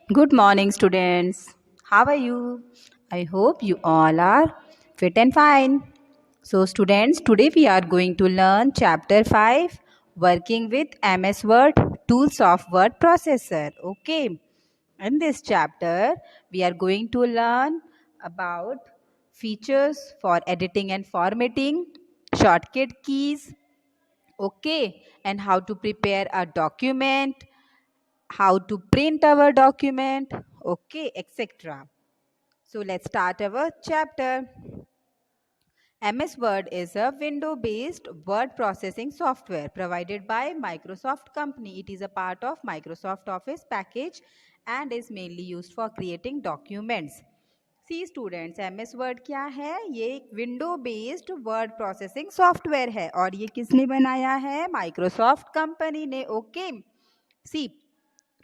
Good morning, students. How are you? I hope you all are fit and fine. So, students, today we are going to learn Chapter 5 Working with MS Word Tools of Word Processor. Okay. In this chapter, we are going to learn about features for editing and formatting, shortcut keys, okay, and how to prepare a document, how to print our document, okay, etc. So let's start our chapter. MS Word is a window-based word processing software provided by Microsoft company. It is a part of Microsoft Office package and is mainly used for creating documents. See students MS word क्या है? ये एक window based word processing software है और ये किसने बनाया है? माइक्रोसॉफ्ट कंपनी ने. ओके. सी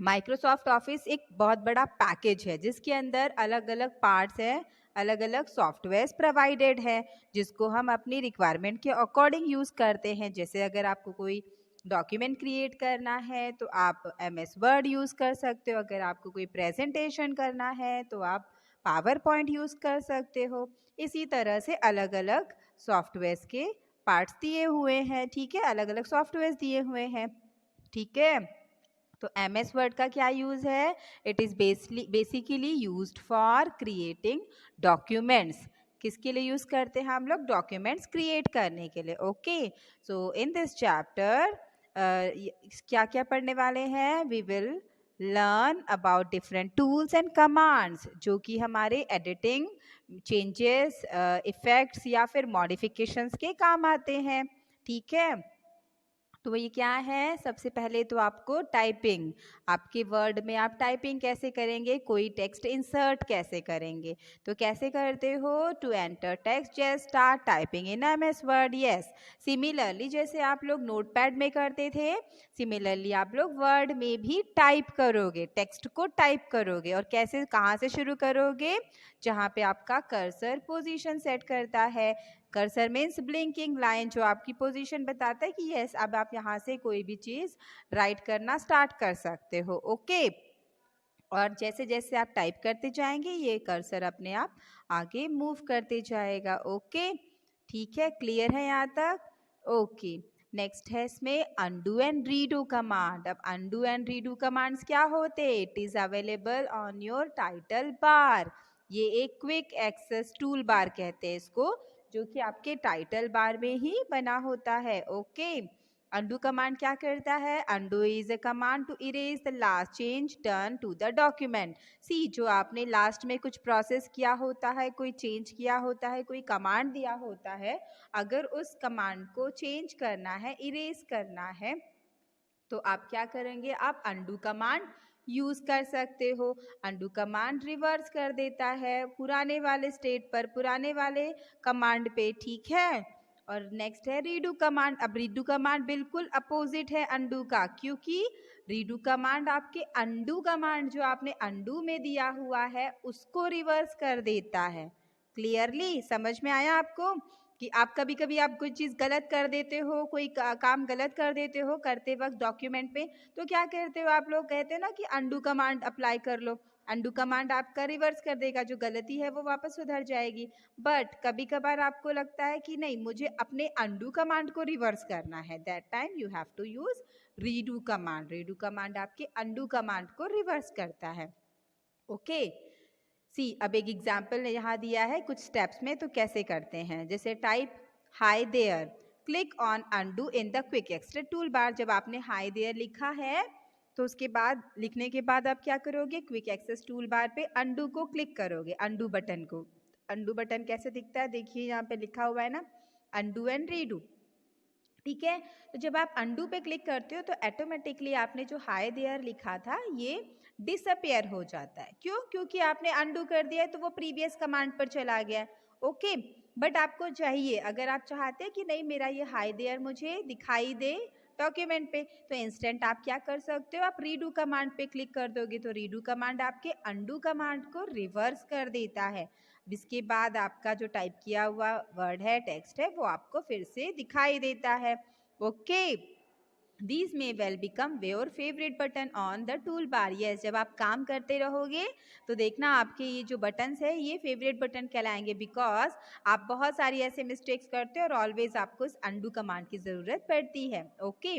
माइक्रोसॉफ्ट ऑफिस एक बहुत बड़ा पैकेज है जिसके अंदर अलग अलग पार्ट्स हैं, अलग अलग सॉफ्टवेयर्स प्रोवाइडेड है जिसको हम अपनी रिक्वायरमेंट के अकॉर्डिंग यूज़ करते हैं. जैसे अगर आपको कोई डॉक्यूमेंट क्रिएट करना है तो आप MS वर्ड यूज़ कर सकते हो. अगर आपको कोई प्रेजेंटेशन करना है तो आप पावर पॉइंट यूज़ कर सकते हो. इसी तरह से अलग अलग सॉफ्टवेयर्स के पार्ट्स दिए हुए हैं. ठीक है, अलग अलग सॉफ्टवेयर्स दिए हुए हैं. ठीक है, तो MS वर्ड का क्या यूज़ है? It is basically used for creating documents. किसके लिए यूज़ करते हैं हम लोग? डॉक्यूमेंट्स क्रिएट करने के लिए. Okay. So in this chapter क्या क्या पढ़ने वाले हैं? We will learn about different tools and commands जो कि हमारे एडिटिंग, चेंजेस, इफेक्ट्स या फिर मॉडिफिकेशंस के काम आते हैं. ठीक है, तो ये क्या है? सबसे पहले तो आपको टाइपिंग, आपके वर्ड में आप टाइपिंग कैसे करेंगे, कोई टेक्स्ट इंसर्ट कैसे करेंगे. तो कैसे करते हो? To enter text just start typing in MS word. Yes, similarly जैसे आप लोग नोटपैड में करते थे, सिमिलरली आप लोग वर्ड में भी टाइप करोगे, टेक्स्ट को टाइप करोगे. और कैसे, कहाँ से शुरू करोगे? जहाँ पे आपका कर्सर पोजीशन सेट करता है. कर्सर मीन्स ब्लिंकिंग लाइन जो आपकी पोजीशन बताता है कि यस अब आप यहाँ से कोई भी चीज़ राइट करना स्टार्ट कर सकते हो. ओके. और जैसे जैसे आप टाइप करते जाएंगे ये कर्सर अपने आप आगे मूव करते जाएगा. ओके. ठीक है, क्लियर है यहाँ तक? ओके. नेक्स्ट है इसमें अनडू एंड रीडू कमांड. अब अनडू एंड रीडू कमांड्स क्या होते हैं? It is available on your title bar. ये एक क्विक एक्सेस टूल बार कहते हैं इसको, जो कि आपके टाइटल बार में ही बना होता है. ओके. अनडू कमांड क्या करता है? Undo is a command to erase the last change done to the document. See, जो आपने लास्ट में कुछ प्रोसेस किया होता है, कोई चेंज किया होता है, कोई कमांड दिया होता है, अगर उस कमांड को चेंज करना है, इरेज करना है, तो आप क्या करेंगे? आप अनडू कमांड यूज कर सकते हो. अनडू कमांड रिवर्स कर देता है पुराने वाले स्टेट पर, पुराने वाले कमांड पे. ठीक है. और नेक्स्ट है रीडू कमांड. अब रीडू कमांड बिल्कुल अपोजिट है अनडू का, क्योंकि रीडू कमांड आपके अनडू कमांड जो आपने अनडू में दिया हुआ है उसको रिवर्स कर देता है. क्लियरली समझ में आया आपको कि आप कभी कभी आप कोई चीज़ गलत कर देते हो, कोई काम गलत कर देते हो करते वक्त डॉक्यूमेंट पे, तो क्या करते हो आप लोग? कहते हैं ना कि अनडू कमांड अप्लाई कर लो. अनडू कमांड आपका रिवर्स कर देगा, जो गलती है वो वापस सुधर जाएगी. बट कभी कभार आपको लगता है कि नहीं, मुझे अपने अनडू कमांड को रिवर्स करना है. That time you have to use redo command. Redo command आपके अनडू कमांड को रिवर्स करता है. ओके. सी, अब एक एग्जाम्पल यहाँ दिया है कुछ स्टेप्स में, तो कैसे करते हैं? जैसे type hi there, click on undo in the quick access tool bar. जब आपने हाई देयर लिखा है तो उसके बाद, लिखने के बाद आप क्या करोगे? क्विक एक्सेस टूल बार पे अनडू को क्लिक करोगे, अनडू बटन को. अनडू बटन कैसे दिखता है? देखिए यहाँ पे लिखा हुआ है ना, अनडू एंड रीडू. ठीक है. तो जब आप अनडू पे क्लिक करते हो तो ऑटोमेटिकली आपने जो हाई देयर लिखा था ये डिसअपियर हो जाता है. क्यों? क्योंकि आपने अनडू कर दिया है तो वो प्रीवियस कमांड पर चला गया. ओके. बट आपको चाहिए, अगर आप चाहते हैं कि नहीं मेरा ये हाई देयर मुझे दिखाई दे डॉक्यूमेंट पे, तो इंस्टेंट आप क्या कर सकते हो? आप रीडू कमांड पे क्लिक कर दोगे तो रीडू कमांड आपके अनडू कमांड को रिवर्स कर देता है. इसके बाद आपका जो टाइप किया हुआ वर्ड है, टेक्स्ट है, वो आपको फिर से दिखाई देता है. Okay. These may well become your favorite button on the toolbar. Yes, जब आप काम करते रहोगे तो देखना आपके ये जो बटन्स है ये फेवरेट बटन कहलाएंगे, बिकॉज आप बहुत सारी ऐसे मिस्टेक्स करते हो और ऑलवेज आपको इस अंडू कमांड की ज़रूरत पड़ती है. ओके,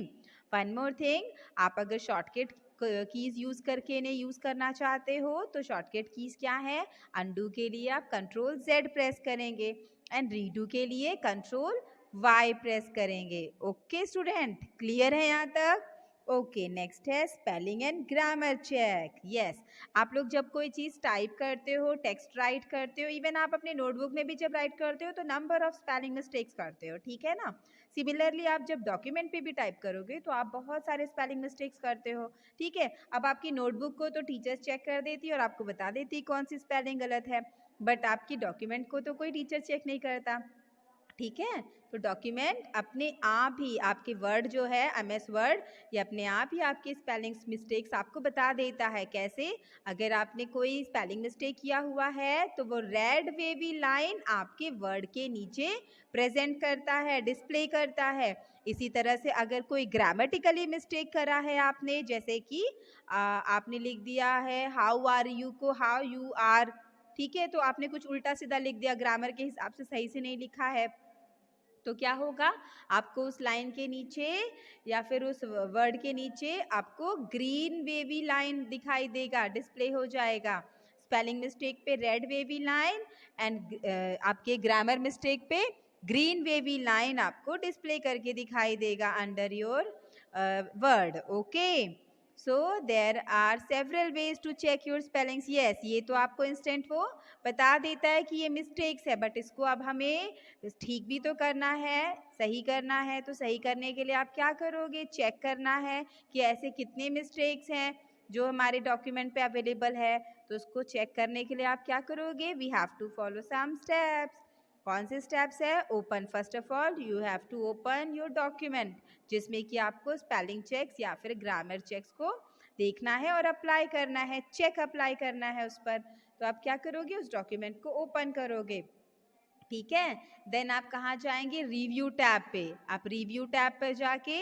वन मोर थिंग, आप अगर शॉर्टकट कीज़ यूज़ करके इन्हें यूज़ करना चाहते हो तो शॉर्टकट कीज़ क्या है? अंडू के लिए आप कंट्रोल Z प्रेस करेंगे एंड रीडू के लिए कंट्रोल Y प्रेस करेंगे. ओके स्टूडेंट, क्लियर है यहाँ तक? ओके, नेक्स्ट है spelling and grammar check. Yes, आप लोग जब कोई चीज़ टाइप करते हो, टेक्स्ट राइट करते हो, इवन आप अपने नोटबुक में भी जब राइट करते हो तो नंबर ऑफ स्पेलिंग मिस्टेक्स करते हो, ठीक है ना? सिमिलरली आप जब डॉक्यूमेंट पे भी टाइप करोगे तो आप बहुत सारे स्पेलिंग मिस्टेक्स करते हो, ठीक है? अब आपकी नोटबुक को तो टीचर्स चेक कर देती है और आपको बता देती है कौन सी स्पेलिंग गलत है, बट आपकी डॉक्यूमेंट को तो कोई टीचर चेक नहीं करता, ठीक है? तो डॉक्यूमेंट अपने आप ही आपके वर्ड जो है MS वर्ड, ये अपने आप ही आपके स्पेलिंग मिस्टेक्स आपको बता देता है. कैसे? अगर आपने कोई स्पेलिंग मिस्टेक किया हुआ है तो वो रेड वेवी लाइन आपके वर्ड के नीचे प्रेजेंट करता है, डिस्प्ले करता है. इसी तरह से अगर कोई ग्रामेटिकली मिस्टेक करा है आपने, जैसे कि आपने लिख दिया है हाउ आर यू को हाउ यू आर, ठीक है? तो आपने कुछ उल्टा सीधा लिख दिया, ग्रामर के हिसाब से सही से नहीं लिखा है, तो क्या होगा? आपको उस लाइन के नीचे या फिर उस वर्ड के नीचे आपको ग्रीन वेवी लाइन दिखाई देगा, डिस्प्ले हो जाएगा. स्पेलिंग मिस्टेक पे रेड वेवी लाइन एंड आपके ग्रामर मिस्टेक पे ग्रीन वेवी लाइन आपको डिस्प्ले करके दिखाई देगा under your word. Okay, so there are several ways to check your spellings. Yes, ये तो आपको इंस्टेंट वो बता देता है कि ये मिस्टेक्स है, बट इसको अब हमें ठीक भी तो करना है, सही करना है. तो सही करने के लिए आप क्या करोगे? चेक करना है कि ऐसे कितने मिस्टेक्स हैं जो हमारे डॉक्यूमेंट पे अवेलेबल है. तो उसको चेक करने के लिए आप क्या करोगे? We have to follow some steps. कौन से स्टेप्स है? Open, first of all you have to open your document, जिसमें कि आपको स्पेलिंग चेक्स या फिर ग्रामर चेक्स को देखना है और अप्लाई करना है, चेक अप्लाई करना है उस पर. तो आप क्या करोगे? उस डॉक्यूमेंट को ओपन करोगे, ठीक है? देन आप कहाँ जाएंगे? रिव्यू टैब पे. आप रिव्यू टैब पर जाके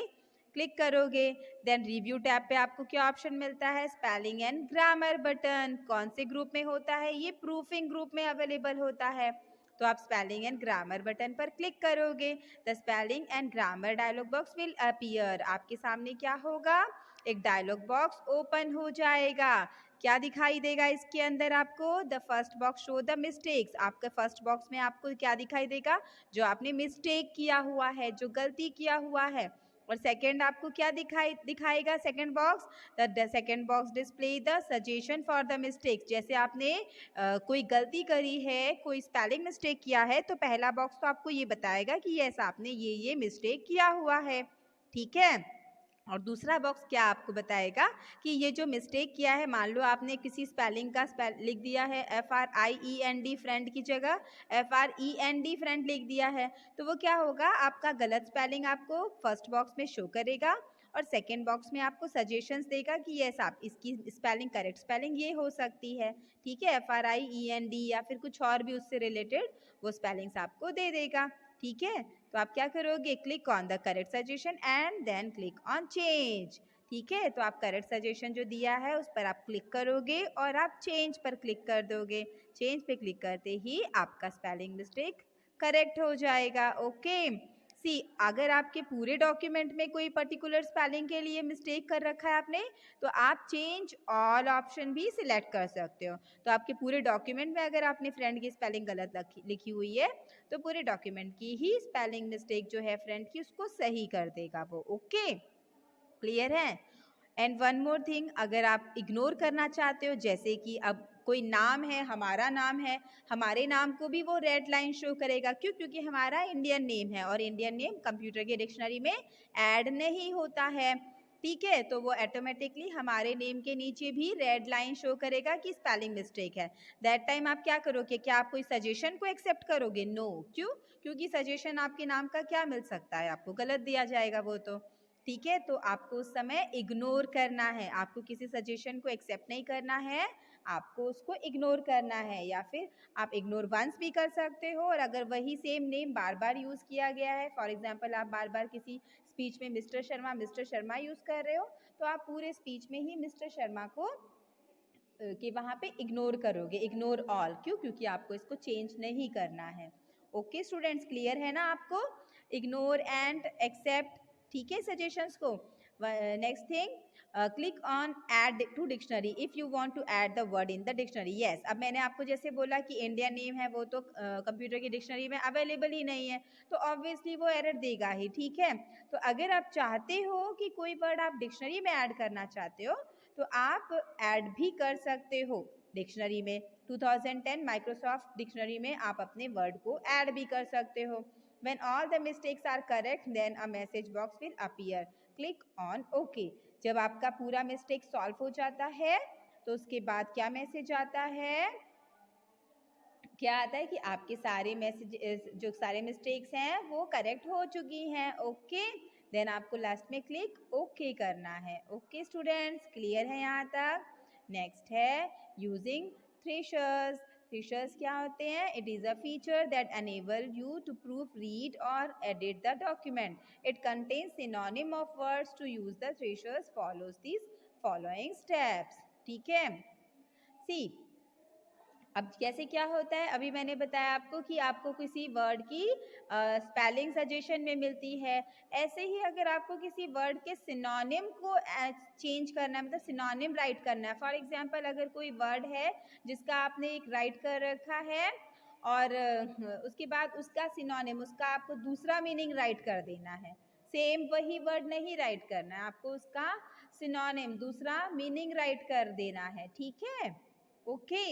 क्लिक करोगे. देन रिव्यू टैब पे आपको क्या ऑप्शन मिलता है? Spelling and grammar button. कौन से ग्रुप में होता है? ये प्रूफिंग ग्रुप में अवेलेबल होता है. तो आप स्पेलिंग एंड ग्रामर बटन पर क्लिक करोगे. The spelling and grammar dialog box will appear. आपके सामने क्या होगा? एक डायलॉग बॉक्स ओपन हो जाएगा. क्या दिखाई देगा इसके अंदर आपको? The first box show the mistakes. आपके फर्स्ट बॉक्स में आपको क्या दिखाई देगा? जो आपने मिस्टेक किया हुआ है, जो गलती किया हुआ है. और सेकेंड आपको क्या दिखाएगा? Second box, the second box display the suggestion for the mistakes. जैसे आपने कोई गलती करी है, कोई स्पेलिंग मिस्टेक किया है, तो पहला बॉक्स तो आपको ये बताएगा कि यस आपने ये मिस्टेक किया हुआ है, ठीक है? और दूसरा बॉक्स क्या आपको बताएगा कि ये जो मिस्टेक किया है, मान लो आपने किसी स्पेलिंग का लिख दिया है FRIEND फ्रेंड की जगह FREND फ्रेंड लिख दिया है, तो वो क्या होगा? आपका गलत स्पेलिंग आपको फर्स्ट बॉक्स में शो करेगा और सेकेंड बॉक्स में आपको सजेशंस देगा कि यस आप इसकी स्पेलिंग करेक्ट स्पेलिंग ये हो सकती है, ठीक है? FRIEND या फिर कुछ और भी उससे रिलेटेड वो स्पेलिंग्स आपको दे देगा, ठीक है? तो आप क्या करोगे? Click on the correct suggestion and then click on change, ठीक है? तो आप करेक्ट सजेशन जो दिया है उस पर आप क्लिक करोगे और आप चेंज पर क्लिक कर दोगे. चेंज पे क्लिक करते ही आपका स्पेलिंग मिस्टेक करेक्ट हो जाएगा. ओके, सी अगर आपके पूरे डॉक्यूमेंट में कोई पर्टिकुलर स्पेलिंग के लिए मिस्टेक कर रखा है आपने, तो आप चेंज ऑल ऑप्शन भी सिलेक्ट कर सकते हो. तो आपके पूरे डॉक्यूमेंट में अगर आपने फ्रेंड की स्पेलिंग गलत लिखी हुई है तो पूरे डॉक्यूमेंट की ही स्पेलिंग मिस्टेक जो है फ्रेंड की उसको सही कर देगा वो. ओके, क्लियर है? एंड वन मोर थिंग, अगर आप इग्नोर करना चाहते हो, जैसे कि अब कोई नाम है, हमारा नाम है, हमारे नाम को भी वो रेड लाइन शो करेगा. क्यों? क्योंकि हमारा इंडियन नेम है और इंडियन नेम कंप्यूटर के डिक्शनरी में ऐड नहीं होता है, ठीक है? तो वो ऑटोमेटिकली हमारे नेम के नीचे भी रेड लाइन शो करेगा कि स्पेलिंग मिस्टेक है. दैट टाइम आप क्या करोगे? क्या आप कोई सजेशन को एक्सेप्ट करोगे? नो. क्यों? क्योंकि सजेशन आपके नाम का क्या मिल सकता है? आपको गलत दिया जाएगा वो तो, ठीक है? तो आपको उस समय इग्नोर करना है. आपको किसी सजेशन को एक्सेप्ट नहीं करना है, आपको उसको इग्नोर करना है. या फिर आप इग्नोर वंस भी कर सकते हो, और अगर वही सेम नेम बार बार यूज़ किया गया है, फॉर एग्जांपल आप बार बार किसी स्पीच में मिस्टर शर्मा यूज़ कर रहे हो तो आप पूरे स्पीच में ही मिस्टर शर्मा को कि वहाँ पे इग्नोर करोगे, इग्नोर ऑल। क्यों? क्योंकि आपको इसको चेंज नहीं करना है। ओके स्टूडेंट्स, क्लियर है ना आपको? इग्नोर एंड एक्सेप्ट, ठीक है सजेशंस को। Next thing, click on add to dictionary if you want to add the word in the dictionary. Yes, अब मैंने आपको जैसे बोला कि इंडियन नेम है वो तो कंप्यूटर की डिक्शनरी में अवेलेबल ही नहीं है, तो ऑब्वियसली वो एरर देगा ही, ठीक है। तो अगर आप चाहते हो कि कोई वर्ड आप डिक्शनरी में ऐड करना चाहते हो तो आप ऐड भी कर सकते हो डिक्शनरी में। 2010 माइक्रोसॉफ्ट डिक्शनरी में आप अपने वर्ड को ऐड भी कर सकते हो। When all the mistakes are correct, then a message box will appear. Click on OK. जब आपका पूरा मिस्टेक सॉल्व हो जाता है तो उसके बाद क्या मैसेज आता है? क्या आता है कि आपके सारे मैसेज जो सारे मिस्टेक्स हैं वो करेक्ट हो चुकी हैं। ओके, देन आपको लास्ट में क्लिक ओके करना है। ओके स्टूडेंट्स, क्लियर है यहाँ तक? नेक्स्ट है यूजिंग थ्रेशर्स। थ्रेशर्स क्या होते हैं? It is a feature that enable you to proof read और edit the document. It contains synonym of words. To use the thesaurus follows this following steps. ठीक है, सी अब कैसे क्या होता है, अभी मैंने बताया आपको कि आपको किसी वर्ड की स्पेलिंग सजेशन में मिलती है। ऐसे ही अगर आपको किसी वर्ड के सिनोनिम को चेंज करना है, मतलब सिनोनिम राइट करना है, फॉर एग्जांपल अगर कोई वर्ड है जिसका आपने एक राइट कर रखा है और उसके बाद उसका सिनोनिम, उसका आपको दूसरा मीनिंग राइट कर देना है। सेम वही वर्ड नहीं राइट करना है, आपको उसका सिनोनिम, दूसरा मीनिंग राइट कर देना है। ठीक है, ओके।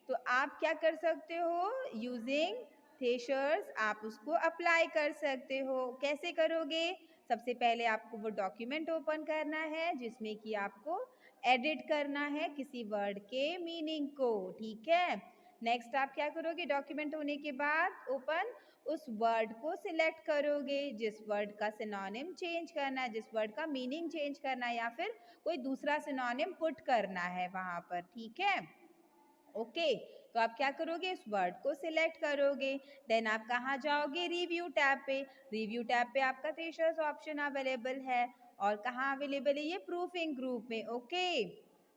तो आप क्या कर सकते हो? यूजिंग थ्रेशर्स आप उसको अप्लाई कर सकते हो। कैसे करोगे? सबसे पहले आपको वो डॉक्यूमेंट ओपन करना है जिसमें कि आपको एडिट करना है किसी वर्ड के मीनिंग को। ठीक है, नेक्स्ट आप क्या करोगे? डॉक्यूमेंट होने के बाद ओपन उस वर्ड को सिलेक्ट करोगे जिस वर्ड का सिनोनिम चेंज करना है, जिस वर्ड का मीनिंग चेंज करना है, या फिर कोई दूसरा सिनोनिम पुट करना है वहां पर। ठीक है, ओके तो आप क्या करोगे? इस वर्ड को सिलेक्ट करोगे, देन आप कहाँ जाओगे? रिव्यू टैब पे। रिव्यू टैब पे आपका थ्रेशर्स ऑप्शन अवेलेबल है, और कहाँ अवेलेबल है? ये प्रूफिंग ग्रुप में। ओके,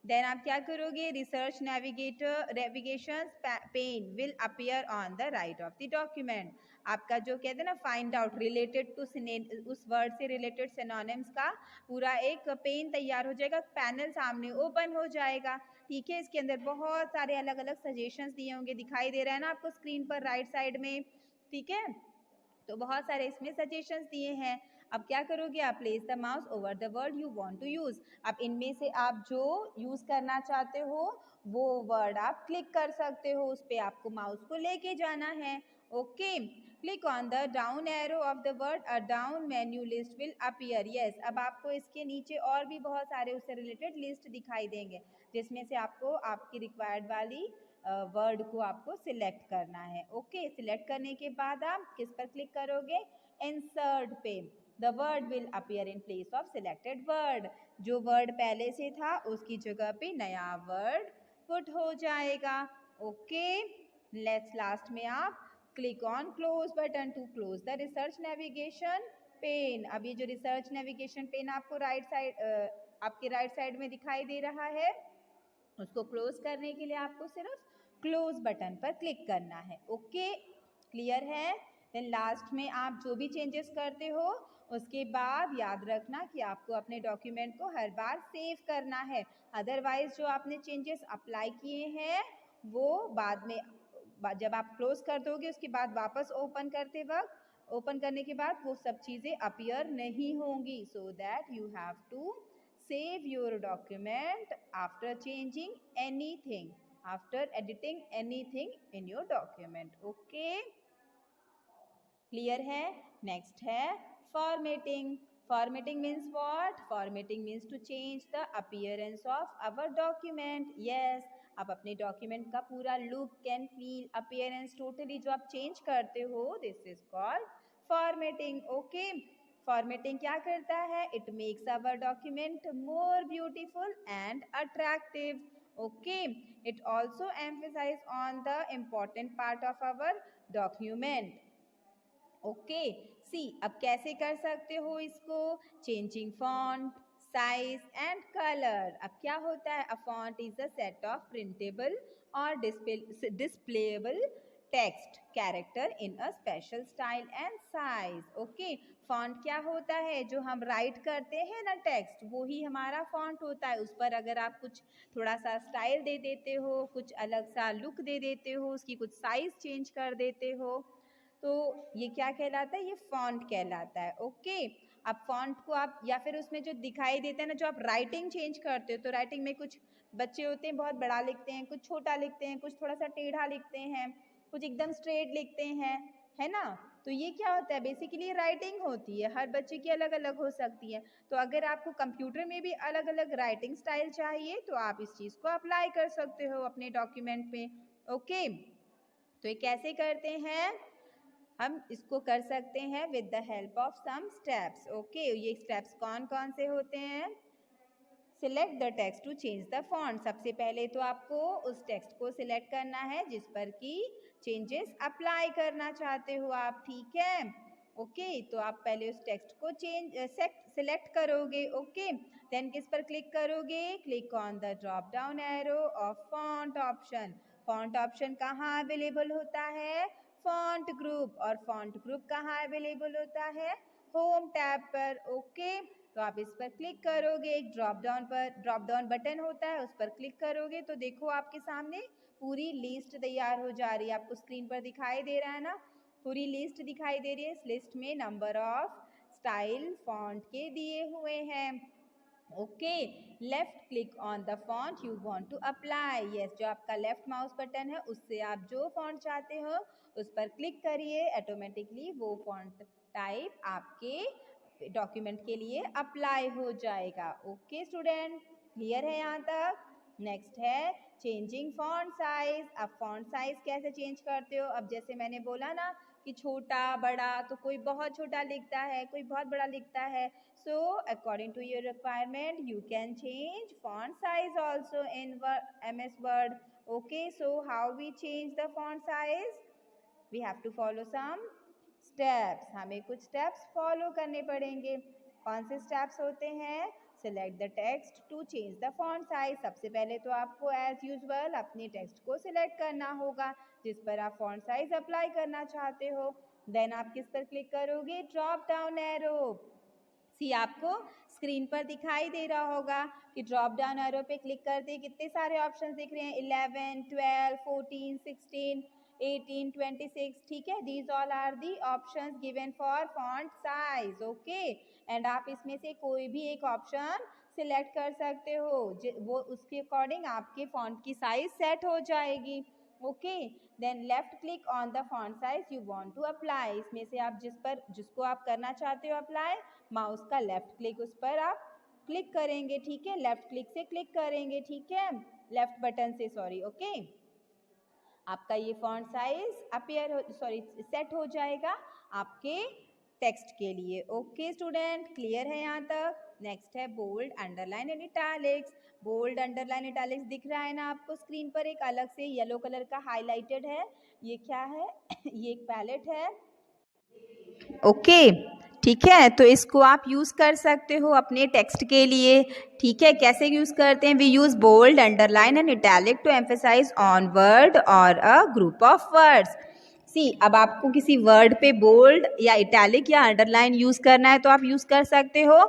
देन आप क्या करोगे? Research navigation pane will appear on the right of the document. आपका जो कहते हैं ना फाइंड आउट रिलेटेड टू उस वर्ड से रिलेटेड सिनोनिम्स का पूरा एक पेन तैयार हो जाएगा, पैनल सामने ओपन हो जाएगा। ठीक है, इसके अंदर बहुत सारे अलग अलग सजेशंस दिए होंगे, दिखाई दे रहा है ना आपको स्क्रीन पर राइट साइड में। ठीक है, तो बहुत सारे इसमें सजेशंस दिए हैं। अब क्या करोगे? आप place the mouse over the word you want to use. अब इनमें से आप जो यूज करना चाहते हो वो वर्ड आप क्लिक कर सकते हो, उस पर आपको माउस को लेके जाना है। Okay, click on the down arrow of the word, a down menu list will appear. Yes, अब आपको इसके नीचे और भी बहुत सारे उससे रिलेटेड लिस्ट दिखाई देंगे जिसमें से आपको आपकी रिक्वायर्ड वाली वर्ड को आपको सिलेक्ट करना है। ओके, सिलेक्ट करने के बाद आप किस पर क्लिक करोगे? इंसर्ट पे। The word will appear in place of selected word. जो वर्ड पहले से था उसकी जगह पे नया वर्ड पुट हो जाएगा। ओके, लेट्स लास्ट में आप click on close button to close the research navigation pane. अब ये जो रिसर्च नेविगेशन पेन आपको आपके राइट साइड में दिखाई दे रहा है, उसको क्लोज करने के लिए आपको सिर्फ क्लोज बटन पर क्लिक करना है। ओके, क्लियर है? देन लास्ट में आप जो भी चेंजेस करते हो उसके बाद याद रखना कि आपको अपने डॉक्यूमेंट को हर बार सेव करना है, अदरवाइज जो आपने चेंजेस अप्लाई किए हैं वो बाद में जब आप क्लोज कर दोगे उसके बाद वापस ओपन करते वक्त, ओपन करने के बाद वो सब चीज़ें अपीयर नहीं होंगी। So that you have to save your document after changing anything, after editing anything in your document. Okay, clear है? Next है formatting. Formatting means what? Formatting means to change the appearance of our document. Yes, आप अपने document का पूरा look and feel, appearance totally जो आप change करते हो, this is called formatting. Okay, formatting क्या करता है? It makes our document more beautiful and attractive. Okay, it also emphasize on the important part of our document. Okay, see अब कैसे कर सकते हो इसको, changing font, size and colour. अब क्या होता है, a font is a set of printable और displayable text character in a special style and size. Okay, font क्या होता है, जो हम राइट करते हैं ना टेक्स्ट, वो ही हमारा फॉन्ट होता है। उस पर अगर आप कुछ थोड़ा सा स्टाइल दे देते हो, कुछ अलग सा लुक दे देते हो, उसकी कुछ साइज चेंज कर देते हो, तो ये क्या कहलाता है, ये फॉन्ट कहलाता है। ओके, अब फॉन्ट को आप या फिर उसमें जो दिखाई देता है ना, जो आप राइटिंग चेंज करते हो, तो राइटिंग में कुछ बच्चे होते हैं बहुत बड़ा लिखते हैं, कुछ छोटा लिखते हैं, कुछ थोड़ा सा टेढ़ा लिखते हैं, कुछ एकदम स्ट्रेट लिखते हैं, है ना। तो ये क्या होता है, बेसिकली राइटिंग होती है, हर बच्चे की अलग अलग हो सकती है। तो अगर आपको कंप्यूटर में भी अलग अलग राइटिंग स्टाइल चाहिए, तो आप इस चीज़ को अप्लाई कर सकते हो अपने डॉक्यूमेंट में। ओके, तो ये कैसे करते हैं, हम इसको कर सकते हैं with the help of some steps. Okay, ये स्टेप्स कौन कौन से होते हैं, select the text to change the font. सबसे पहले तो आपको उस टेक्स्ट को सिलेक्ट करना है जिस पर कि चेंजेस अप्लाई करना चाहते हो आप, ठीक है। ओके, तो आप पहले उस टेक्स्ट को सिलेक्ट करोगे। ओके, देन किस पर क्लिक करोगे, click on the drop down arrow of font option. Font option कहाँ अवेलेबल होता है, फॉन्ट ग्रुप, और फॉन्ट ग्रुप कहाँ अवेलेबल होता है, होम टैब पर। ओके, तो आप इस पर क्लिक करोगे, एक ड्रॉप डाउन बटन होता है, उस पर क्लिक करोगे तो देखो आपके सामने पूरी लिस्ट तैयार हो जा रही है। आपको स्क्रीन पर दिखाई दे रहा है ना, पूरी लिस्ट दिखाई दे रही है। इस लिस्ट में नंबर ऑफ स्टाइल फॉन्ट के दिए हुए हैं। Okay, left click on the font you want to apply. Yes, जो आपका लेफ्ट माउस बटन है उससे आप जो फॉन्ट चाहते हो उस पर क्लिक करिए, ऑटोमेटिकली वो फॉन्ट टाइप आपके डॉक्यूमेंट के लिए अप्लाई हो जाएगा। ओके स्टूडेंट, क्लियर है यहाँ तक। नेक्स्ट है चेंजिंग फॉन्ट साइज। अब फॉन्ट साइज कैसे चेंज करते हो, अब जैसे मैंने बोला ना कि छोटा बड़ा, तो कोई बहुत छोटा लिखता है, कोई बहुत बड़ा लिखता है। So according to your requirement you can change font size also in MS Word. Okay, so how we change the font size, we have to follow some steps। हमें कुछ steps follow करने पड़ेंगे। कौन से steps होते हैं, select the text to change the font size। सबसे पहले तो आपको as usual अपने text को select करना होगा जिस पर आप font size apply करना चाहते हो। Then आप किस पर click करोगे, drop down arrow। सी आपको स्क्रीन पर दिखाई दे रहा होगा कि ड्रॉप डाउन एरो पे क्लिक करते कितने सारे ऑप्शंस दिख रहे हैं, 11, 12, 14, 16, 18, 26, ठीक है। These all are the options given for font size. Okay, and आप इसमें से कोई भी एक ऑप्शन सिलेक्ट कर सकते हो, वो उसके अकॉर्डिंग आपके फॉन्ट की साइज सेट हो जाएगी। Okay, then left click on the font size you want to apply. इसमें से आप जिसको आप करना चाहते हो अप्लाई, माउस का लेफ्ट क्लिक उस पर आप क्लिक करेंगे, ठीक है। लेफ्ट क्लिक से क्लिक करेंगे, ठीक है, लेफ्ट बटन से, सॉरी। ओके, आपका ये फॉन्ट साइज सेट हो जाएगा आपके टेक्स्ट के लिए। ओके स्टूडेंट, क्लियर है यहाँ तक। नेक्स्ट है bold, underline and italics. Bold, underline, italics दिख रहा है ना आपको स्क्रीन पर, एक अलग से येलो कलर का हाईलाइटेड है, ये क्या है ये एक पैलेट है। ओके, ठीक है, तो इसको आप यूज़ कर सकते हो अपने टेक्स्ट के लिए, ठीक है। कैसे यूज़ करते हैं, we use bold, underline and italic to emphasize on word और a group of words. See, अब आपको किसी वर्ड पे बोल्ड या इटैलिक या अंडरलाइन यूज़ करना है तो आप यूज़ कर सकते हो।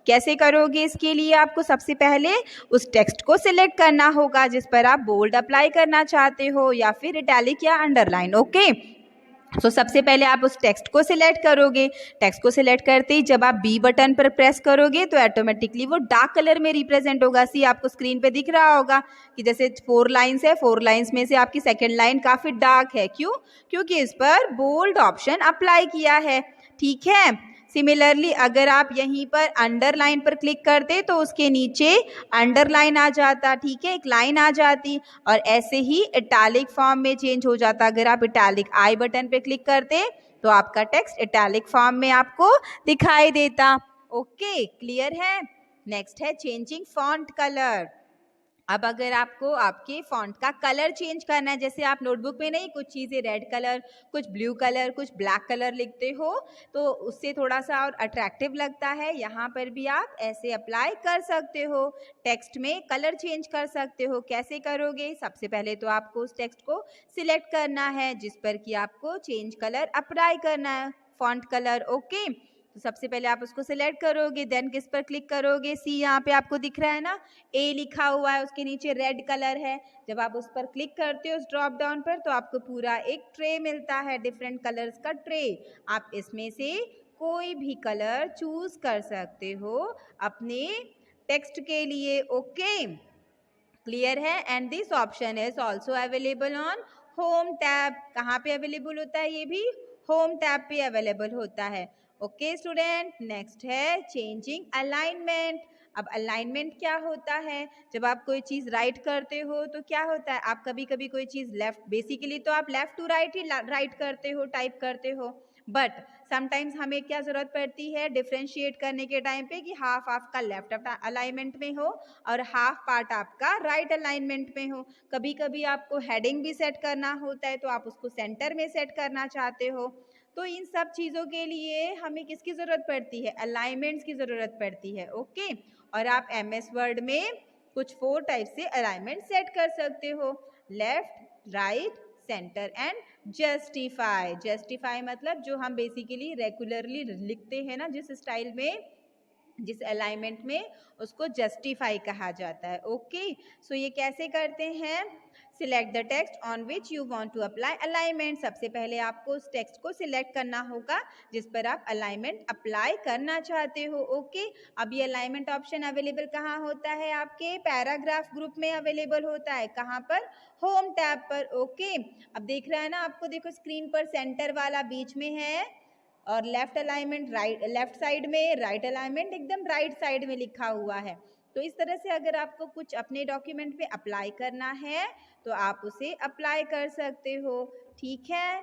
कैसे करोगे, इसके लिए आपको सबसे पहले उस टेक्स्ट को सिलेक्ट करना होगा जिस पर आप बोल्ड अप्लाई करना चाहते हो या फिर इटैलिक या अंडरलाइन। ओके, तो सबसे पहले आप उस टेक्स्ट को सिलेक्ट करोगे। टेक्स्ट को सिलेक्ट करते ही जब आप बी बटन पर प्रेस करोगे तो ऑटोमेटिकली वो डार्क कलर में रिप्रेजेंट होगा। सी, आपको स्क्रीन पे दिख रहा होगा कि जैसे 4 लाइन्स है, 4 लाइन्स में से आपकी सेकंड लाइन काफ़ी डार्क है। क्यों, क्योंकि इस पर बोल्ड ऑप्शन अप्लाई किया है, ठीक है। सिमिलरली अगर आप यहीं पर अंडरलाइन पर क्लिक करते तो उसके नीचे अंडरलाइन आ जाता, ठीक है, एक लाइन आ जाती, और ऐसे ही इटैलिक फॉर्म में चेंज हो जाता। अगर आप इटैलिक आई बटन पे क्लिक करते तो आपका टेक्स्ट इटैलिक फॉर्म में आपको दिखाई देता। ओके, क्लियर है। नेक्स्ट है चेंजिंग फॉन्ट कलर। अब अगर आपको आपके फॉन्ट का कलर चेंज करना है, जैसे आप नोटबुक में नहीं कुछ चीज़ें रेड कलर, कुछ ब्लू कलर, कुछ ब्लैक कलर लिखते हो तो उससे थोड़ा सा और अट्रैक्टिव लगता है, यहाँ पर भी आप ऐसे अप्लाई कर सकते हो। टेक्स्ट में कलर चेंज कर सकते हो। कैसे करोगे? सबसे पहले तो आपको उस टेक्स्ट को सिलेक्ट करना है जिस पर कि आपको चेंज कलर अप्लाई करना है, फॉन्ट कलर। ओके, तो सबसे पहले आप उसको सिलेक्ट करोगे, देन किस पर क्लिक करोगे? सी यहाँ पे आपको दिख रहा है ना, ए लिखा हुआ है, उसके नीचे रेड कलर है। जब आप उस पर क्लिक करते हो उस ड्रॉप डाउन पर तो आपको पूरा एक ट्रे मिलता है, डिफरेंट कलर्स का ट्रे। आप इसमें से कोई भी कलर चूज कर सकते हो अपने टेक्स्ट के लिए। ओके, क्लियर है? And this option is also available on home tab. कहाँ पे अवेलेबल होता है? ये भी होम टैब पे अवेलेबल होता है। ओके स्टूडेंट, नेक्स्ट है चेंजिंग अलाइनमेंट। अब अलाइनमेंट क्या होता है? जब आप कोई चीज़ राइट करते हो तो क्या होता है, आप कभी कभी कोई चीज़ लेफ्ट, बेसिकली तो आप लेफ्ट टू राइट ही राइट करते हो, टाइप करते हो, बट समटाइम्स हमें क्या ज़रूरत पड़ती है डिफ्रेंशिएट करने के टाइम पे कि हाफ आपका लेफ्ट अलाइनमेंट में हो और हाफ पार्ट आपका राइट अलाइनमेंट में हो। कभी कभी आपको हेडिंग भी सेट करना होता है तो आप उसको सेंटर में सेट करना चाहते हो। तो इन सब चीज़ों के लिए हमें किसकी ज़रूरत पड़ती है? अलाइनमेंट्स की ज़रूरत पड़ती है। ओके, और आप MS वर्ड में कुछ 4 टाइप से अलाइनमेंट सेट कर सकते हो, left, right, centre and justify. Justify मतलब जो हम बेसिकली रेगुलरली लिखते हैं ना, जिस स्टाइल में, जिस अलाइनमेंट में, उसको जस्टिफाई कहा जाता है। ओके, सो ये कैसे करते हैं? Select the text on which you want to apply alignment. सबसे पहले आपको उस टेक्स्ट को सिलेक्ट करना होगा जिस पर आप अलाइनमेंट अप्लाई करना चाहते हो। ओके, अब ये अलाइनमेंट ऑप्शन अवेलेबल कहाँ होता है? आपके पैराग्राफ ग्रुप में अवेलेबल होता है। कहाँ पर? होम टैब पर। ओके, अब देख रहा है ना आपको, देखो स्क्रीन पर सेंटर वाला बीच में है और left alignment right, left side में, राइट अलाइनमेंट एकदम राइट साइड में लिखा हुआ है। तो इस तरह से अगर आपको कुछ अपने डॉक्यूमेंट पे अप्लाई करना है तो आप उसे अप्लाई कर सकते हो। ठीक है,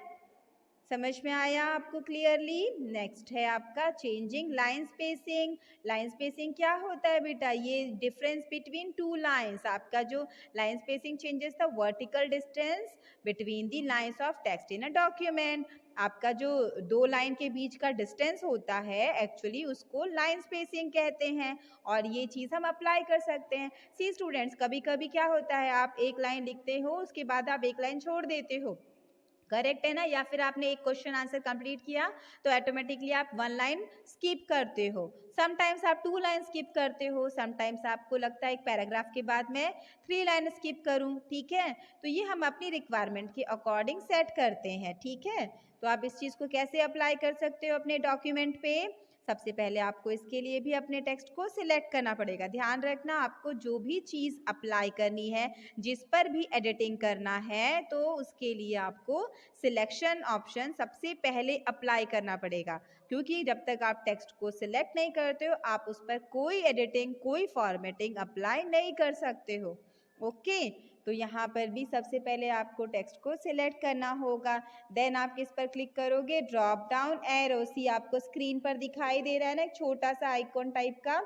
समझ में आया आपको क्लियरली? नेक्स्ट है आपका changing line spacing. Line spacing क्या होता है बेटा? ये डिफरेंस बिटवीन टू लाइंस। आपका जो line spacing changes the vertical distance between the lines of text in a document. आपका जो 2 लाइन के बीच का डिस्टेंस होता है एक्चुअली उसको लाइन स्पेसिंग कहते हैं, और ये चीज़ हम अप्लाई कर सकते हैं। सी स्टूडेंट्स, कभी कभी क्या होता है, आप एक लाइन लिखते हो उसके बाद आप एक लाइन छोड़ देते हो, करेक्ट है ना? या फिर आपने एक क्वेश्चन आंसर कंप्लीट किया तो ऑटोमेटिकली आप 1 लाइन स्किप करते हो, समटाइम्स आप 2 लाइन स्किप करते हो, समटाइम्स आपको लगता है एक पैराग्राफ के बाद मैं 3 लाइन स्किप करूं। ठीक है, तो ये हम अपनी रिक्वायरमेंट के अकॉर्डिंग सेट करते हैं। ठीक है, तो आप इस चीज़ को कैसे अप्लाई कर सकते हो अपने डॉक्यूमेंट पे? सबसे पहले आपको इसके लिए भी अपने टेक्स्ट को सिलेक्ट करना पड़ेगा। ध्यान रखना, आपको जो भी चीज़ अप्लाई करनी है, जिस पर भी एडिटिंग करना है, तो उसके लिए आपको सिलेक्शन ऑप्शन सबसे पहले अप्लाई करना पड़ेगा, क्योंकि जब तक आप टेक्स्ट को सिलेक्ट नहीं करते हो आप उस पर कोई एडिटिंग, कोई फॉर्मेटिंग अप्लाई नहीं कर सकते हो। ओके, तो यहाँ पर भी सबसे पहले आपको टेक्स्ट को सिलेक्ट करना होगा, देन आप किस पर क्लिक करोगे? Drop down arrow. सी आपको स्क्रीन पर दिखाई दे रहा है ना एक छोटा सा आइकॉन टाइप का,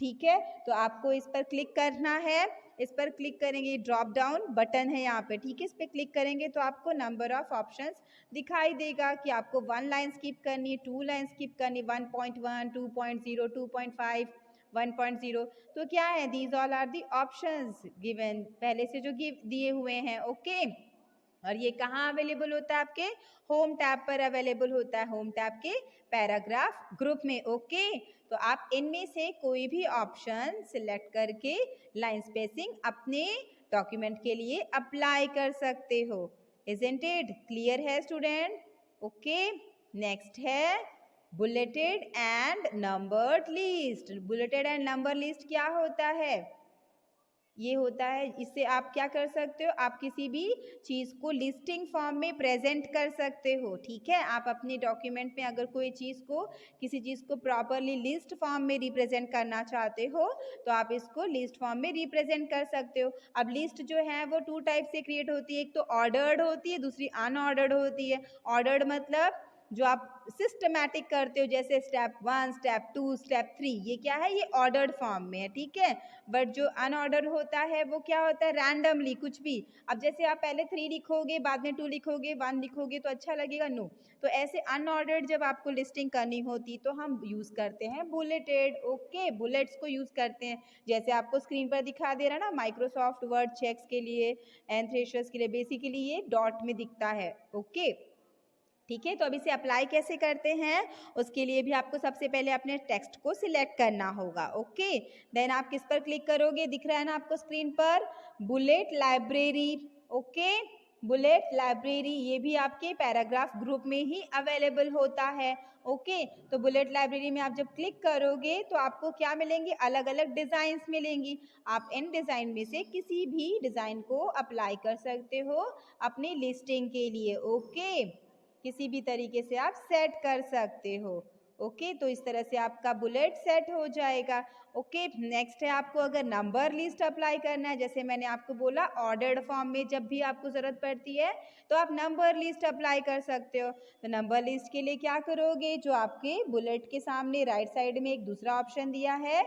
ठीक है, तो आपको इस पर क्लिक करना है। इस पर क्लिक करेंगे, ड्रॉप डाउन बटन है यहाँ पे, ठीक है, इस पर क्लिक करेंगे तो आपको नंबर ऑफ ऑप्शंस दिखाई देगा कि आपको 1 लाइन स्किप करनी, 2 लाइन स्किप करनी, 1.1, 2.0, 2.5, 1.0। तो क्या है? These all are the options given, पहले से जो दिए हुए हैं। ओके, और ये कहाँ अवेलेबल होता है? आपके होम टैब पर अवेलेबल होता है, होम टैब के पैराग्राफ ग्रुप में। ओके, तो आप इनमें से कोई भी ऑप्शन सिलेक्ट करके लाइन स्पेसिंग अपने डॉक्यूमेंट के लिए अप्लाई कर सकते हो। इजंट इट क्लियर है स्टूडेंट? ओके, नेक्स्ट है bulleted and numbered list. Bulleted and number list क्या होता है? ये होता है, इससे आप क्या कर सकते हो, आप किसी भी चीज़ को लिस्टिंग फॉर्म में प्रेजेंट कर सकते हो। ठीक है, आप अपने डॉक्यूमेंट में अगर कोई चीज़ को, किसी चीज़ को प्रॉपरली लिस्ट फॉर्म में रिप्रेजेंट करना चाहते हो तो आप इसको लिस्ट फॉर्म में रिप्रेजेंट कर सकते हो। अब लिस्ट जो है वो 2 टाइप से क्रिएट होती है, एक तो ऑर्डर्ड होती है, दूसरी अनऑर्डर्ड होती है। ऑर्डर्ड मतलब जो आप सिस्टमैटिक करते हो, जैसे स्टेप 1, स्टेप 2, स्टेप 3, ये क्या है, ये ऑर्डर्ड फॉर्म में है, ठीक है। बट जो अनऑर्डर होता है वो क्या होता है, रैंडमली कुछ भी। अब जैसे आप पहले 3 लिखोगे, बाद में 2 लिखोगे, 1 लिखोगे तो अच्छा लगेगा, नो। तो ऐसे अनऑर्डर्ड जब आपको लिस्टिंग करनी होती तो हम यूज़ करते हैं बुलेटेड, ओके, बुलेट्स को यूज़ करते हैं। जैसे आपको स्क्रीन पर दिखा दे रहा है ना, माइक्रोसॉफ्ट वर्ड चेक्स के लिए एंड थ्रेशर्स के लिए बेसिकली ये डॉट में दिखता है, ओके, ठीक है। तो अब इसे अप्लाई कैसे करते हैं, उसके लिए भी आपको सबसे पहले अपने टेक्स्ट को सिलेक्ट करना होगा, ओके। देन आप किस पर क्लिक करोगे, दिख रहा है ना आपको स्क्रीन पर, bullet library, okay, bullet library, ये भी आपके पैराग्राफ ग्रुप में ही अवेलेबल होता है, ओके। तो बुलेट लाइब्रेरी में आप जब क्लिक करोगे तो आपको क्या मिलेंगे, अलग अलग डिज़ाइंस मिलेंगी। आप इन डिज़ाइन में से किसी भी डिज़ाइन को अप्लाई कर सकते हो अपनी लिस्टिंग के लिए, ओके। किसी भी तरीके से आप सेट कर सकते हो, ओके। तो इस तरह से आपका बुलेट सेट हो जाएगा, ओके। नेक्स्ट है, आपको अगर नंबर लिस्ट अप्लाई करना है, जैसे मैंने आपको बोला ऑर्डर्ड फॉर्म में जब भी आपको ज़रूरत पड़ती है तो आप नंबर लिस्ट अप्लाई कर सकते हो। तो नंबर लिस्ट के लिए क्या करोगे, जो आपके बुलेट के सामने राइट साइड में एक दूसरा ऑप्शन दिया है,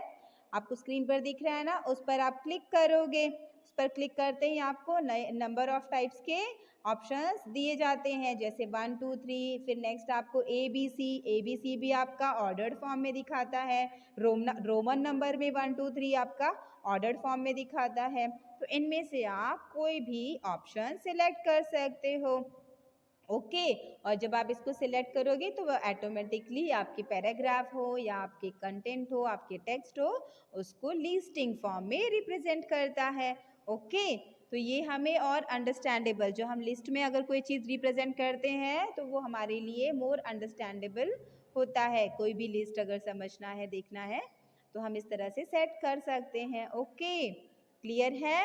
आपको स्क्रीन पर दिख रहा है ना, उस पर आप क्लिक करोगे। उस पर क्लिक करते ही आपको नए नंबर ऑफ टाइप्स के ऑप्शंस दिए जाते हैं, जैसे 1 2 3, फिर नेक्स्ट आपको ABC भी आपका ऑर्डर्ड फॉर्म में दिखाता है, रोमन नंबर में 1 2 3 आपका ऑर्डर्ड फॉर्म में दिखाता है। तो इनमें से आप कोई भी ऑप्शन सिलेक्ट कर सकते हो, ओके। और जब आप इसको सिलेक्ट करोगे तो वो ऑटोमेटिकली आपके पैराग्राफ हो या आपके कंटेंट हो, आपके टेक्स्ट हो, उसको लिस्टिंग फॉर्म में रिप्रेजेंट करता है, ओके। तो ये हमें और अंडरस्टैंडेबल, जो हम लिस्ट में अगर कोई चीज़ रिप्रेजेंट करते हैं तो वो हमारे लिए मोर अंडरस्टैंडेबल होता है। कोई भी लिस्ट अगर समझना है, देखना है, तो हम इस तरह से सेट कर सकते हैं, ओके, क्लियर है।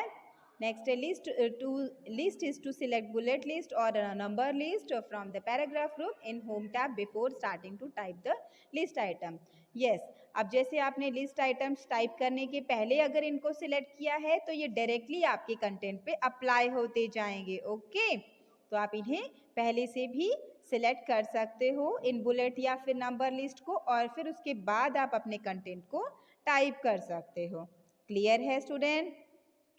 नेक्स्ट है list is to select bullet list or a number list from the paragraph group in home tab before starting to type the list item. yes, अब जैसे आपने लिस्ट आइटम्स टाइप करने के पहले अगर इनको सिलेक्ट किया है तो ये डायरेक्टली आपके कंटेंट पे अप्लाई होते जाएंगे, ओके। तो आप इन्हें पहले से भी सिलेक्ट कर सकते हो इन बुलेट या फिर नंबर लिस्ट को, और फिर उसके बाद आप अपने कंटेंट को टाइप कर सकते हो। क्लियर है स्टूडेंट।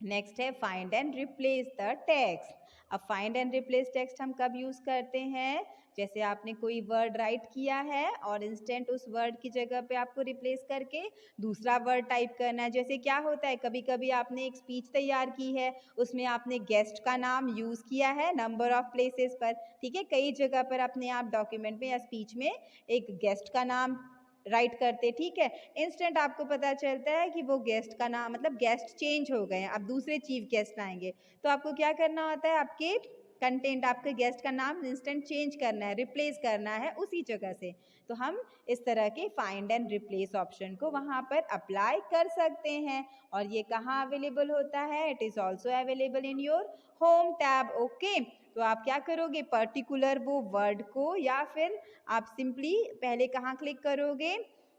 नेक्स्ट है find and replace the text. अब फाइंड एंड रिप्लेस टेक्स्ट हम कब यूज़ करते हैं, जैसे आपने कोई वर्ड राइट किया है और इंस्टेंट उस वर्ड की जगह पे आपको रिप्लेस करके दूसरा वर्ड टाइप करना है। जैसे क्या होता है, कभी कभी आपने एक स्पीच तैयार की है, उसमें आपने गेस्ट का नाम यूज़ किया है नंबर ऑफ प्लेसेस पर, ठीक है, कई जगह पर अपने आप डॉक्यूमेंट में या स्पीच में एक गेस्ट का नाम राइट करते, ठीक है। इंस्टेंट आपको पता चलता है कि वो गेस्ट का नाम, मतलब गेस्ट चेंज हो गए हैं, अब दूसरे चीफ गेस्ट आएंगे, तो आपको क्या करना होता है, आपके कंटेंट, आपके गेस्ट का नाम इंस्टेंट चेंज करना है, रिप्लेस करना है उसी जगह से। तो हम इस तरह के फाइंड एंड रिप्लेस ऑप्शन को वहाँ पर अप्लाई कर सकते हैं। और ये कहाँ अवेलेबल होता है, it is also available in your home tab, okay. तो आप क्या करोगे, पर्टिकुलर वो वर्ड को, या फिर आप सिंपली पहले कहाँ क्लिक करोगे,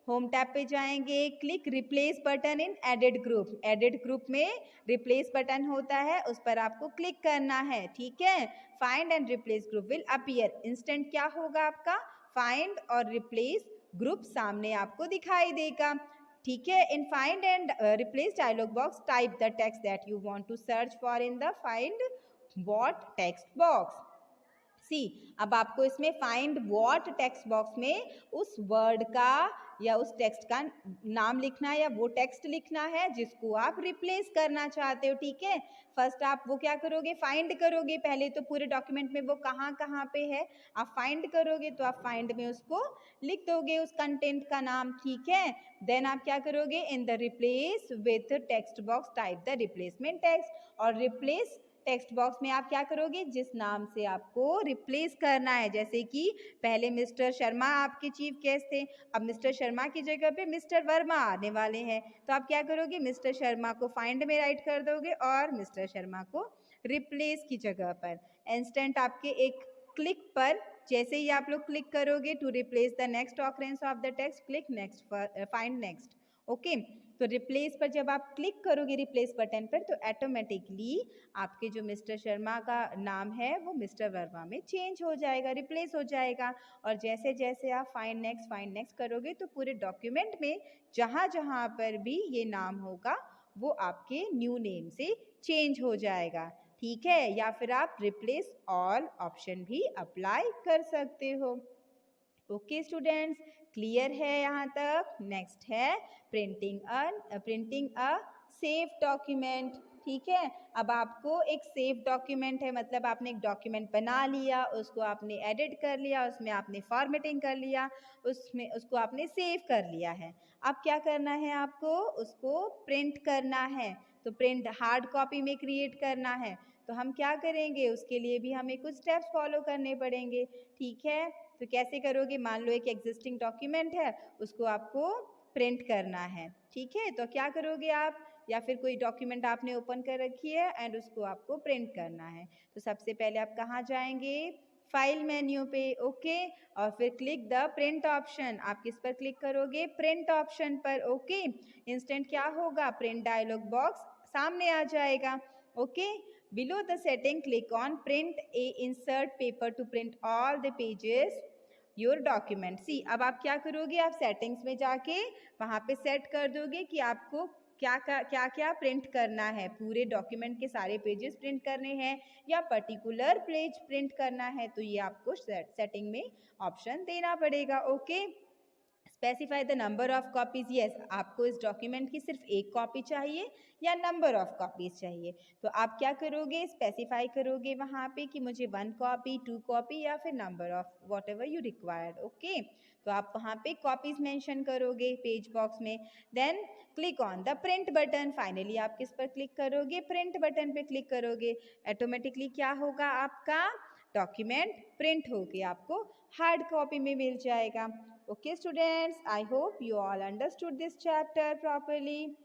होम टैब पे जाएंगे, क्लिक रिप्लेस बटन इन एडिट ग्रुप, एडिट ग्रुप में रिप्लेस बटन होता है, उस पर आपको क्लिक करना है, ठीक है। Find and replace group will appear, instant क्या होगा, आपका फाइंड और रिप्लेस ग्रुप सामने आपको दिखाई देगा, ठीक है। In find and replace dialog box type the text that you want to search for in the find what text box. अब आपको इसमें फाइंड व्हाट टेक्स्ट बॉक्स में उस वर्ड का या उस टेक्स्ट का नाम लिखना है या वो टेक्स्ट लिखना है जिसको आप रिप्लेस करना चाहते हो, ठीक है। फर्स्ट आप वो क्या करोगे, फाइंड करोगे, पहले तो पूरे डॉक्यूमेंट में वो कहाँ कहाँ पे है आप फाइंड करोगे, तो आप फाइंड में उसको लिख दोगे उस कंटेंट का नाम, ठीक है। देन आप क्या करोगे, in the replace with text box type the replacement text, और रिप्लेस टेक्स्ट बॉक्स में आप क्या करोगे, जिस नाम से आपको रिप्लेस करना है, जैसे कि पहले मिस्टर शर्मा आपके चीफ गेस्ट थे, अब मिस्टर शर्मा की जगह पे मिस्टर वर्मा आने वाले हैं, तो आप क्या करोगे, मिस्टर शर्मा को फाइंड में राइट कर दोगे और मिस्टर शर्मा को रिप्लेस की जगह पर इंस्टेंट आपके एक क्लिक पर, जैसे ही आप लोग क्लिक करोगे to replace the next occurrence of the text, click next, find next, okay. तो रिप्लेस पर जब आप क्लिक करोगे रिप्लेस बटन पर तो ऑटोमेटिकली आपके जो मिस्टर शर्मा का नाम है वो मिस्टर वर्मा में चेंज हो जाएगा, रिप्लेस हो जाएगा। और जैसे जैसे आप फाइंड नेक्स्ट करोगे तो पूरे डॉक्यूमेंट में जहाँ जहाँ पर भी ये नाम होगा वो आपके न्यू नेम से चेंज हो जाएगा, ठीक है। या फिर आप रिप्लेस ऑल ऑप्शन भी अप्लाई कर सकते हो। ओके स्टूडेंट्स, क्लियर है यहाँ तक। नेक्स्ट है प्रिंटिंग अ सेव डॉक्यूमेंट, ठीक है। अब आपको एक सेव डॉक्यूमेंट है, मतलब आपने एक डॉक्यूमेंट बना लिया, उसको आपने एडिट कर लिया, उसमें आपने फॉर्मेटिंग कर लिया, उसमें उसको आपने सेव कर लिया है। अब क्या करना है आपको, उसको प्रिंट करना है। तो प्रिंट हार्ड कॉपी में क्रिएट करना है, तो हम क्या करेंगे, उसके लिए भी हमें कुछ स्टेप्स फॉलो करने पड़ेंगे, ठीक है। तो कैसे करोगे, मान लो एक एग्जिस्टिंग डॉक्यूमेंट है, उसको आपको प्रिंट करना है, ठीक है। तो क्या करोगे आप, या फिर कोई डॉक्यूमेंट आपने ओपन कर रखी है एंड उसको आपको प्रिंट करना है, तो सबसे पहले आप कहाँ जाएंगे, फाइल मेन्यू पे, ओके। और फिर क्लिक द प्रिंट ऑप्शन, आप किस पर क्लिक करोगे, प्रिंट ऑप्शन पर, ओके। इंस्टेंट क्या होगा, प्रिंट डायलॉग बॉक्स सामने आ जाएगा, okay. Below the setting click on print a insert paper to print all the pages your document. See, अब आप क्या करोगे, आप सेटिंग्स में जाके वहाँ पे सेट कर दोगे कि आपको क्या क्या प्रिंट करना है, पूरे डॉक्यूमेंट के सारे पेजेस प्रिंट करने हैं या पर्टिकुलर पेज प्रिंट करना है, तो ये आपको सेटिंग में ऑप्शन देना पड़ेगा, okay. Specify the number of copies, yes, आपको इस डॉक्यूमेंट की सिर्फ एक कॉपी चाहिए या नंबर ऑफ कॉपीज चाहिए, तो आप क्या करोगे, स्पेसिफाई करोगे वहाँ पे कि मुझे 1 कॉपी, 2 कॉपी या फिर number of whatever you required, ओके। तो आप वहाँ पे कॉपीज मेंशन करोगे पेज बॉक्स में। Then click on the print button, finally आप किस पर क्लिक करोगे, प्रिंट बटन पे क्लिक करोगे। ऑटोमेटिकली क्या होगा, आपका डॉक्यूमेंट प्रिंट होके आपको हार्ड कॉपी में मिल जाएगा। Okay students, I hope you all understood this chapter properly.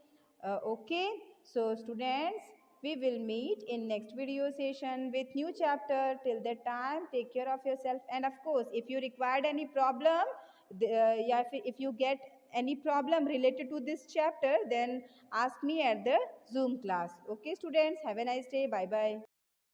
Okay, so students, we will meet in next video session with new chapter. Till that time, take care of yourself, and of course if you required any problem, if you get any problem related to this chapter, then ask me at the Zoom class. Okay students, have a nice day, bye bye.